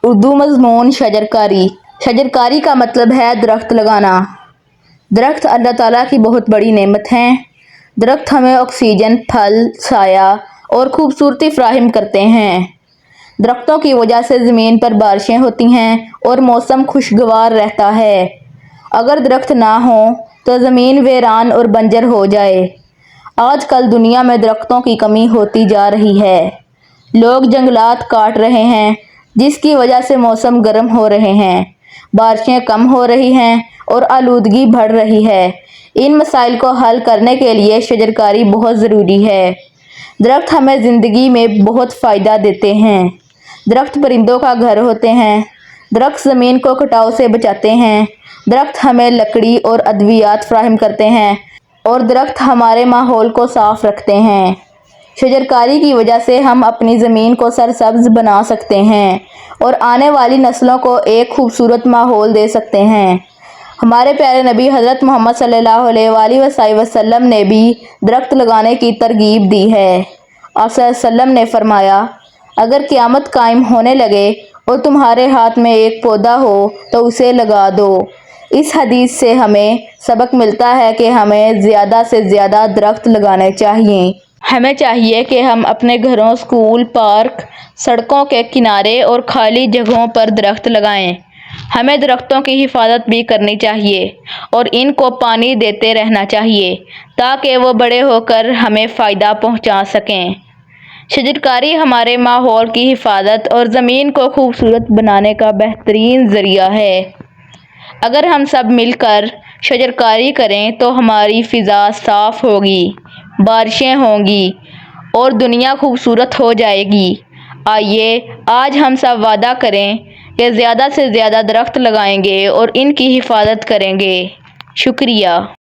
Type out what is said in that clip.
اردو مضمون شجرکاری۔ شجرکاری کا مطلب ہے درخت لگانا۔ درخت اللہ تعالیٰ کی بہت بڑی نعمت ہیں۔ درخت ہمیں آکسیجن، پھل، سایہ اور خوبصورتی فراہم کرتے ہیں۔ درختوں کی وجہ سے زمین پر بارشیں ہوتی ہیں اور موسم خوشگوار رہتا ہے۔ اگر درخت نہ ہوں تو زمین ویران اور بنجر ہو جائے۔ آج کل دنیا میں درختوں کی کمی ہوتی جا رہی ہے۔ لوگ جنگلات کاٹ رہے ہیں، جس کی وجہ سے موسم گرم ہو رہے ہیں، بارشیں کم ہو رہی ہیں اور آلودگی بڑھ رہی ہے۔ ان مسائل کو حل کرنے کے لیے شجرکاری بہت ضروری ہے۔ درخت ہمیں زندگی میں بہت فائدہ دیتے ہیں۔ درخت پرندوں کا گھر ہوتے ہیں۔ درخت زمین کو کٹاؤ سے بچاتے ہیں۔ درخت ہمیں لکڑی اور ادویات فراہم کرتے ہیں اور درخت ہمارے ماحول کو صاف رکھتے ہیں۔ شجرکاری کی وجہ سے ہم اپنی زمین کو سرسبز بنا سکتے ہیں اور آنے والی نسلوں کو ایک خوبصورت ماحول دے سکتے ہیں۔ ہمارے پیارے نبی حضرت محمد صلی اللہ علیہ وآلہ وسلم نے بھی درخت لگانے کی ترغیب دی ہے۔ آپ صلی اللہ علیہ وسلم نے فرمایا، اگر قیامت قائم ہونے لگے اور تمہارے ہاتھ میں ایک پودا ہو تو اسے لگا دو۔ اس حدیث سے ہمیں سبق ملتا ہے کہ ہمیں زیادہ سے زیادہ درخت لگانے چاہیے۔ ہمیں چاہیے کہ ہم اپنے گھروں، اسکول، پارک، سڑکوں کے کنارے اور خالی جگہوں پر درخت لگائیں۔ ہمیں درختوں کی حفاظت بھی کرنی چاہیے اور ان کو پانی دیتے رہنا چاہیے تاکہ وہ بڑے ہو کر ہمیں فائدہ پہنچا سکیں۔ شجرکاری ہمارے ماحول کی حفاظت اور زمین کو خوبصورت بنانے کا بہترین ذریعہ ہے۔ اگر ہم سب مل کر شجرکاری کریں تو ہماری فضا صاف ہوگی، بارشیں ہوں گی اور دنیا خوبصورت ہو جائے گی۔ آئیے آج ہم سب وعدہ کریں کہ زیادہ سے زیادہ درخت لگائیں گے اور ان کی حفاظت کریں گے۔ شکریہ۔